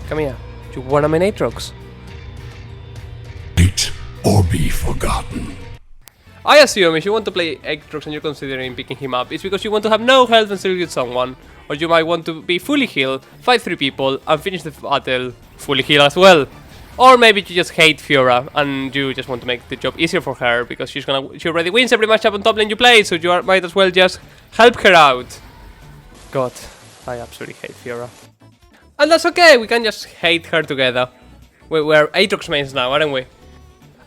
Come here. You wanna main Aatrox? Hate or be forgotten. I assume if you want to play Aatrox and you're considering picking him up, it's because you want to have no health and still get someone. Or you might want to be fully healed, fight 3 people, and finish the battle fully healed as well. Or maybe you just hate Fiora and you just want to make the job easier for her because she already wins every matchup on top lane you play, so you might as well just help her out. God, I absolutely hate Fiora. And that's okay, we can just hate her together. We're Aatrox mains now, aren't we?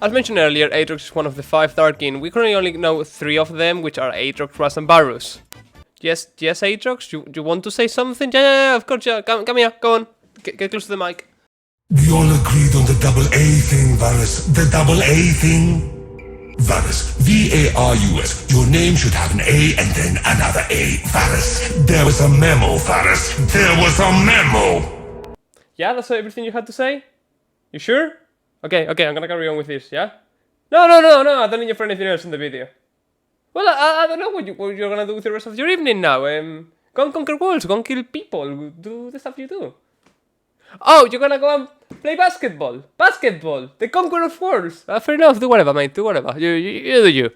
As mentioned earlier, Aatrox is one of the 5 Darkin. We currently only know 3 of them, which are Aatrox, Ras, and Varus. Yes, Aatrox, you want to say something? Yeah, of course, yeah. Come here, go on. Get close to the mic. We all agreed on the double A thing, Varus. The double A thing. Varus, V-A-R-U-S. Your name should have an A and then another A, Varus. There was a memo, Varus. There was a memo. Yeah, that's everything you had to say? You sure? Okay, I'm gonna carry on with this, yeah? No, I don't need you for anything else in the video. Well, I don't know what you're gonna do with the rest of your evening now. Go and conquer worlds, go and kill people, do the stuff you do. Oh, you're gonna go and play basketball. Basketball! The conqueror of worlds! Fair enough, do whatever, mate, do whatever. You do you.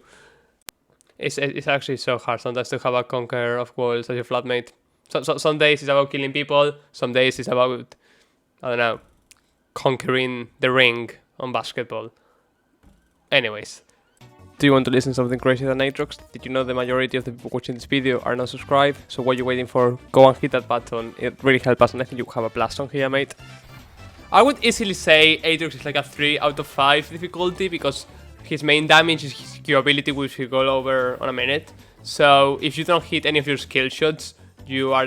It's actually so hard sometimes to have a conqueror of worlds as your flatmate. So some days it's about killing people, some days it's about, I don't know, conquering the ring on basketball. Anyways. Do you want to listen to something crazy than Aatrox? Did you know the majority of the people watching this video are not subscribed? So what are you waiting for? Go and hit that button. It really helps us and I think you have a blast on here, mate. I would easily say Aatrox is like a 3 out of 5 difficulty because his main damage is his Q ability, which we'll go over on a minute. So if you don't hit any of your skill shots, you are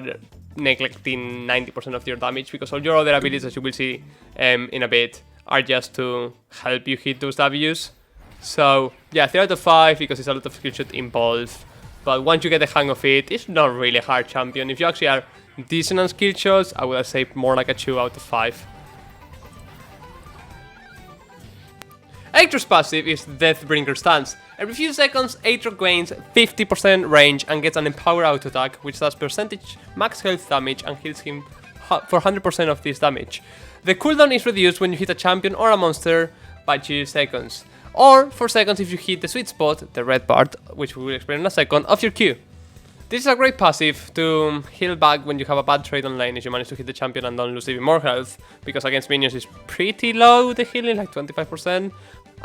neglecting 90% of your damage because all your other abilities, as you will see in a bit, are just to help you hit those Ws. So yeah, 3 out of 5 because it's a lot of skill shot involved. But once you get the hang of it, it's not really a hard champion. If you actually are decent on skill shots, I would say more like a 2 out of 5. Aatrox passive is Deathbringer Stance. Every few seconds, Aatrox gains 50% range and gets an Empower auto attack, which does percentage max health damage and heals him for 100% of this damage. The cooldown is reduced when you hit a champion or a monster by 2 seconds. Or 4 seconds if you hit the sweet spot, the red part, which we will explain in a second, of your Q. This is a great passive to heal back when you have a bad trade on lane if you manage to hit the champion and don't lose even more health, because against minions it's pretty low, the healing, like 25%.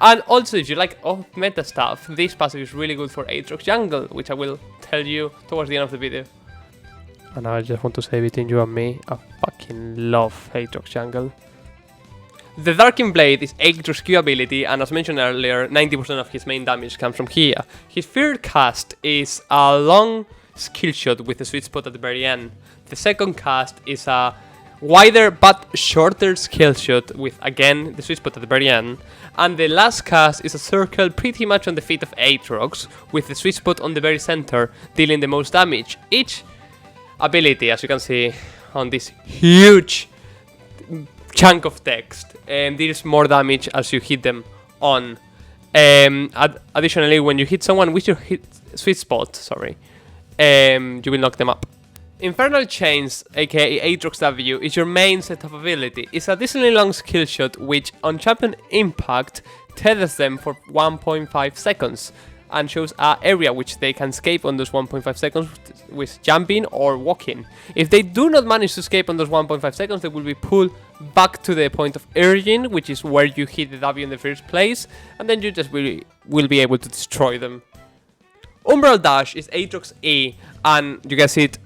And also if you like off-meta stuff, this passive is really good for Aatrox jungle, which I will tell you towards the end of the video. And I just want to say between you and me, I fucking love Aatrox jungle. The Darkin Blade is Aatrox's Q ability, and as mentioned earlier, 90% of his main damage comes from here. His third cast is a long skill shot with a sweet spot at the very end. The second cast is a wider but shorter skill shot with, again, the sweet spot at the very end. And the last cast is a circle pretty much on the feet of Aatrox, with the sweet spot on the very center, dealing the most damage. Each ability, as you can see on this huge chunk of text, deals more damage as you hit them on. Additionally, when you hit someone with your sweet spot, you will knock them up. Infernal Chains, aka Aatrox W, is your main set of ability. It's a decently long skill shot which, on champion impact, tethers them for 1.5 seconds and shows an area which they can escape on those 1.5 seconds with jumping or walking. If they do not manage to escape on those 1.5 seconds, they will be pulled back to the point of origin, which is where you hit the W in the first place, and then you just will be able to destroy them. Umbral Dash is Aatrox E, and you guess it,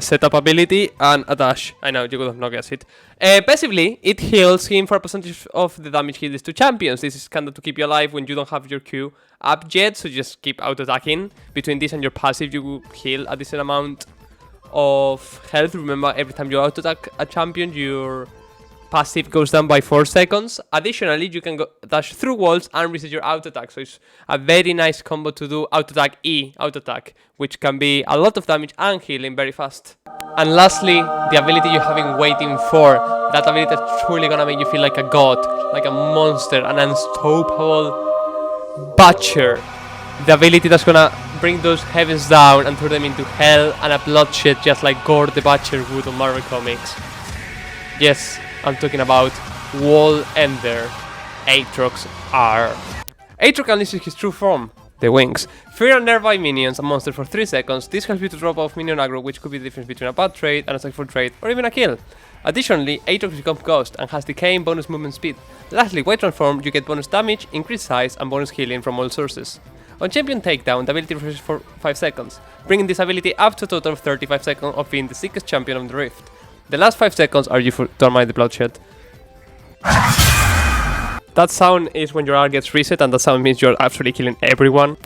setup ability and a dash. I know, you could have not guessed it. Passively, it heals him for a percentage of the damage he deals to champions. This is kind of to keep you alive when you don't have your Q up yet, so just keep auto-attacking. Between this and your passive, you will heal a decent amount of health. Remember, every time you auto-attack a champion, your passive goes down by 4 seconds. Additionally, you can go dash through walls and reset your auto attack. So it's a very nice combo to do auto attack E, auto attack, which can be a lot of damage and healing very fast. And lastly, the ability you have been waiting for. That ability that's truly gonna make you feel like a god, like a monster, an unstoppable butcher. The ability that's gonna bring those heavens down and turn them into hell and a bloodshed, just like Gore the Butcher would on Marvel Comics. Yes, I'm talking about Wall Ender, Aatrox R. Aatrox unleashes his true form, the wings. Fear and nearby minions and monsters for 3 seconds. This helps you to drop off minion aggro, which could be the difference between a bad trade and a successful trade, or even a kill. Additionally, Aatrox becomes Ghost and has decaying bonus movement speed. Lastly, while transformed, you get bonus damage, increased size, and bonus healing from all sources. On Champion Takedown, the ability refreshes for 5 seconds, bringing this ability up to a total of 35 seconds of being the sickest champion of the Rift. The last 5 seconds are used to unmind the bloodshed. That sound is when your R gets reset, and that sound means you're absolutely killing everyone.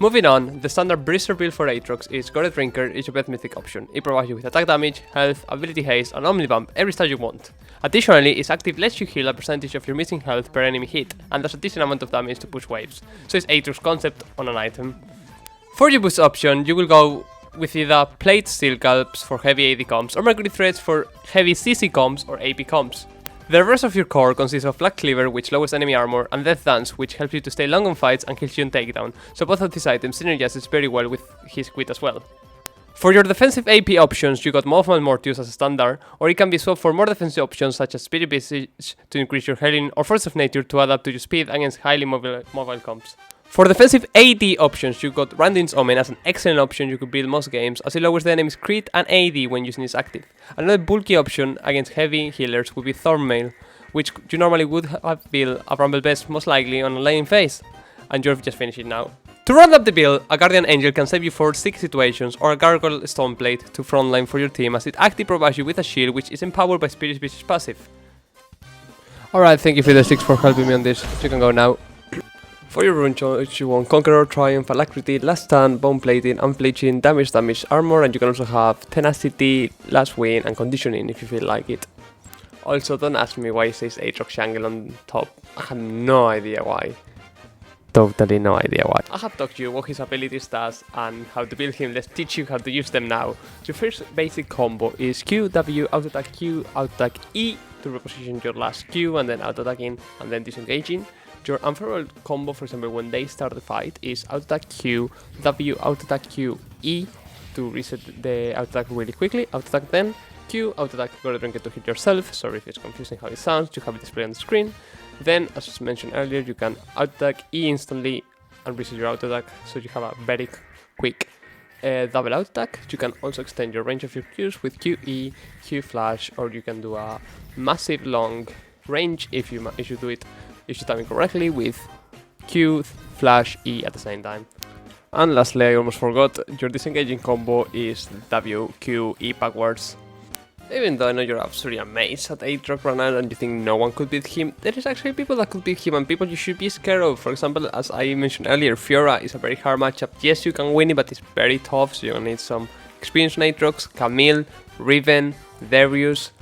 Moving on, the standard Bruiser Build for Aatrox is Drinker is your best mythic option. It provides you with attack damage, health, ability haste, and Omni Bump every stat you want. Additionally, its active lets you heal a percentage of your missing health per enemy hit, and does a decent amount of damage to push waves, so it's Aatrox concept on an item. For your boost option, you will go with either Plate Steel Galps for heavy AD comps, or Mercury Threads for heavy CC comps or AP comps. The rest of your core consists of Black Cleaver, which lowers enemy armor, and Death Dance, which helps you to stay long on fights and kills you on takedown, so both of these items synergize very well with his quit as well. For your defensive AP options, you got Movement Mortius as a standard, or it can be swapped for more defensive options such as Spirit Visage to increase your healing, or Force of Nature to adapt to your speed against highly mobile comps. For defensive AD options, you got Randin's Omen as an excellent option you could build most games, as it lowers the enemy's crit and AD when using its active. Another bulky option against heavy healers would be Thornmail, which you normally would have built a Rumble Best most likely on a laning phase, and you've just finished it now. To round up the build, a Guardian Angel can save you for 6 situations, or a Gargoyle Stoneblade to frontline for your team, as it actively provides you with a shield which is empowered by Spirit Visage passive. Alright, thank you Futher6 for helping me on this, you can go now. For your rune choice, you want Conqueror, Triumph, Alacrity, Last Stand, Bone Plating, Unflinching, Damage, Armor, and you can also have Tenacity, Last Win, and Conditioning if you feel like it. Also, don't ask me why it says Aatrox Jungle on top, I have no idea why. Totally no idea why. I have taught you what his abilities does and how to build him, let's teach you how to use them now. Your first basic combo is Q, W, auto attack Q, auto attack E to reposition your last Q and then auto attacking and then disengaging. Your unfavorable combo, for example, when they start the fight, is auto attack Q, W, auto attack Q, E to reset the auto attack really quickly, auto attack then, Q, auto attack Drinker to hit yourself, sorry if it's confusing how it sounds, you have it displayed on the screen. Then, as mentioned earlier, you can auto attack E instantly and reset your auto attack, so you have a very quick double auto attack. You can also extend your range of your Qs with QE, Q Flash, or you can do a massive long range if you do it. If you time it correctly with Q, Flash, E at the same time. And lastly, I almost forgot, your disengaging combo is W, Q, E backwards. Even though I know you're absolutely amazed at Aatrox right now and you think no one could beat him, there is actually people that could beat him and people you should be scared of. For example, as I mentioned earlier, Fiora is a very hard matchup. Yes, you can win it, but it's very tough, so you're gonna need some experience on Aatrox. Camille, Riven, Darius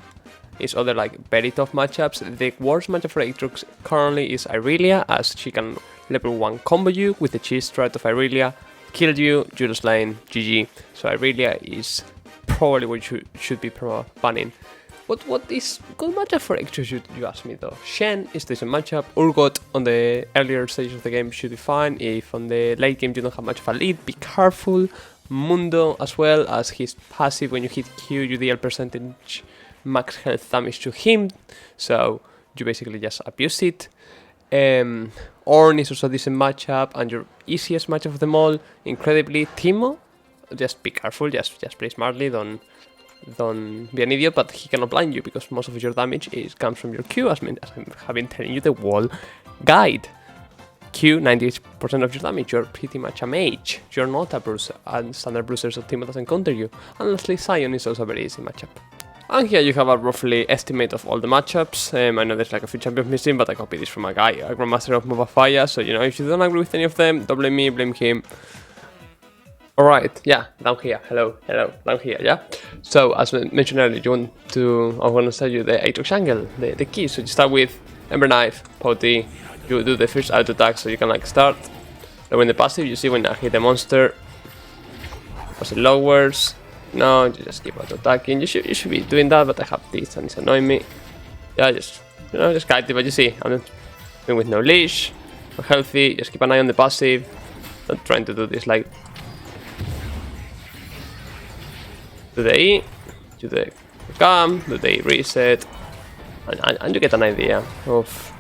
is other like very tough matchups. The worst matchup for Aatrox currently is Irelia, as she can level 1 combo you with the cheese strat of Irelia, kill you, Judas lane, GG. So Irelia is probably what you should be banning. What is good matchup for Aatrox, you ask me though? Shen is decent matchup, Urgot on the earlier stage of the game should be fine. If on the late game you don't have much of a lead, be careful. Mundo as well, as his passive when you hit Q you deal percentage max health damage to him, so you basically just abuse it. Ornn is also a decent matchup, and your easiest matchup of them all, incredibly, Teemo. Just be careful, just play smartly, don't be an idiot, but he cannot blind you because most of your damage comes from your Q, as I have been telling you the wall guide. Q, 98% of your damage, you're pretty much a mage, you're not a bruiser, and standard bruiser, so Teemo doesn't counter you. And lastly, Sion is also a very easy matchup. And here you have a roughly estimate of all the matchups. I know there's like a few champions missing, but I copied this from a guy, a Grandmaster of Mobafaya, so you know, if you don't agree with any of them, don't blame me, blame him. Alright, yeah, down here, hello, down here, yeah? So, as mentioned earlier, I want to tell you the Aatrox Jungle, the key. So you start with Ember Knife, Poti, you do the first auto attack, so you can like start. And when the passive, you see when I hit the monster, as it lowers. No, you just keep auto attacking. You should be doing that, but I have this and it's annoying me. Yeah, just guide it, but you see, I'm doing with no leash, I'm healthy, just keep an eye on the passive. Not trying to do this like do the E, do the cam, do the E reset, and you get an idea of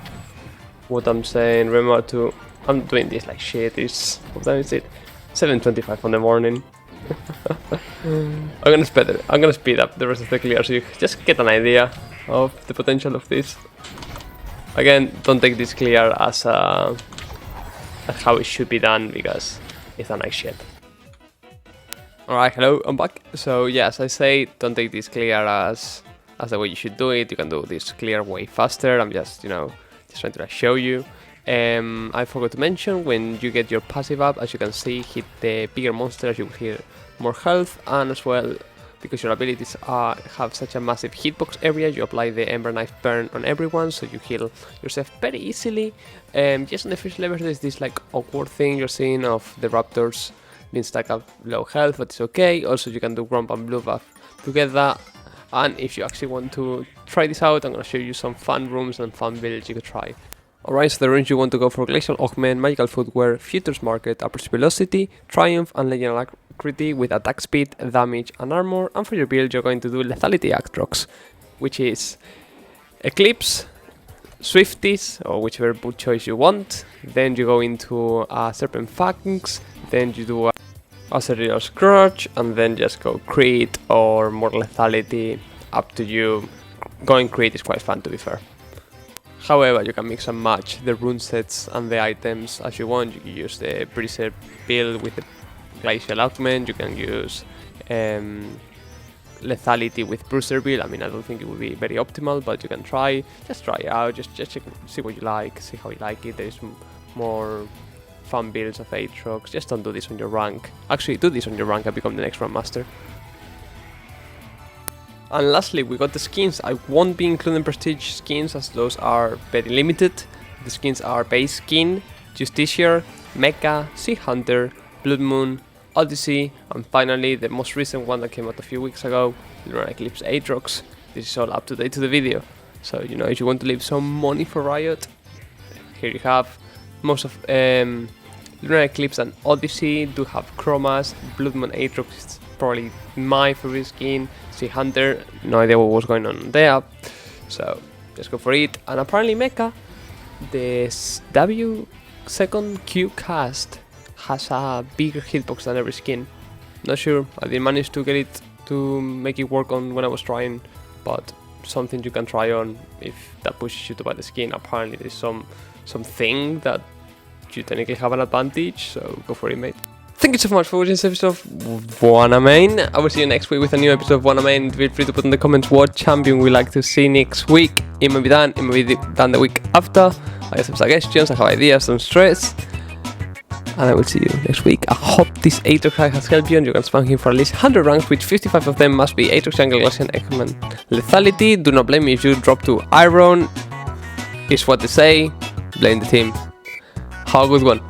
what I'm saying. Remember to, I'm doing this like shit. It's, what time is it? 7:25 in the morning. I'm gonna speed up the rest of the clear so you just get an idea of the potential of this. Again, don't take this clear as how it should be done, because it's a nice shit. Alright, hello, I'm back. So yes, I say don't take this clear as the way you should do it. You can do this clear way faster. I'm just, you know, just trying to show you. I forgot to mention, when you get your passive up, as you can see, hit the bigger monsters, you will heal more health, and as well, because your abilities have such a massive hitbox area, you apply the Ember Knife burn on everyone, so you heal yourself very easily. Just on the first level, there's this like awkward thing you're seeing of the raptors being stuck at low health, but it's okay. Also, you can do Grump and Blue Buff together. And if you actually want to try this out, I'm going to show you some fun rooms and fun builds you could try. Alright, so the runes you want to go for: Glacial Augment, Magical Footwear, Futher's Market, Approach Velocity, Triumph, and Legend Alacrity with attack speed, damage, and armor. And for your build, you're going to do Lethality Aatrox, which is Eclipse, Swifties, or whichever boot choice you want. Then you go into Serpent Fangs, then you do a Serial Scourge, and then just go Crit or more Lethality, up to you. Going Crit is quite fun, to be fair. However, you can mix and match the rune sets and the items as you want. You can use the Bruiser Build with the Glacial Augment, you can use Lethality with Bruiser Build. I mean, I don't think it would be very optimal, but you can try. Just try it out, just check, see what you like, see how you like it. There's more fun builds of Aatrox. Just don't do this on your rank. Actually, do this on your rank and become the next Grandmaster. And lastly, we got the skins. I won't be including prestige skins as those are very limited. The skins are Base Skin, Justiciar, Mecha, Sea Hunter, Blood Moon, Odyssey, and finally the most recent one that came out a few weeks ago, Lunar Eclipse Aatrox. This is all up to date to the video. So, you know, if you want to leave some money for Riot, here you have. Most of Lunar Eclipse and Odyssey do have chromas. Blood Moon Aatrox is probably my favorite skin. Sea Hunter, no idea what was going on there, so just go for it. And apparently Mecha, this W2 Q cast has a bigger hitbox than every skin. Not sure, I didn't manage to get it to make it work on when I was trying, but something you can try on if that pushes you to buy the skin. Apparently there's something that you technically have an advantage, so go for it, mate. Thank you so much for watching this episode of Wanna Main. I will see you next week with a new episode of Wanna Main. Feel free to put in the comments what champion we like to see next week. It may be done, it may be done the week after. I have some suggestions, I have ideas, some stress. And I will see you next week. I hope this Aatrox guide has helped you and you can spam him for at least 100 ranks, which 55 of them must be Aatrox, Jungle, Glacian, Eggman, Lethality. Do not blame me if you drop to Iron. Is what they say. Blame the team. Have a good one.